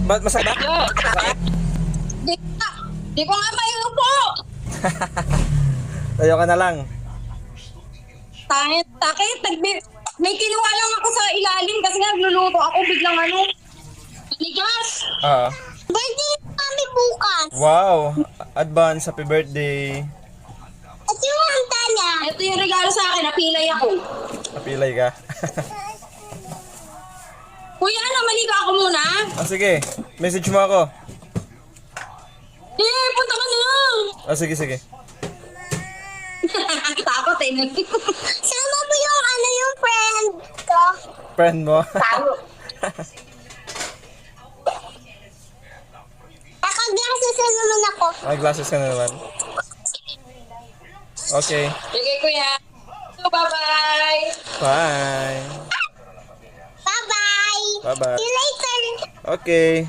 Masakit ba? Masakit? Di ko nga maiupo. Tayo ka na lang. Takit. May kinuha lang ako sa ilalim kasi nga nagluluto ako biglang Nigas. Oo. Birthday kami bukas. Wow! Advance, happy birthday. At yung handa niya. Ito yung regalo sa akin, napilay ako. Napilay ka. Kuya, maligo ako muna. Sige. Message mo ako. Punta ka na. Sige. Takot eh. Sama mo yung friend ko. Friend mo? Talo. Nakaglases na naman ako. May glasses ka na naman. Okay. Sige kuya. So, bye-bye. Bye. Bye-bye. Bye-bye. See you later. Okay.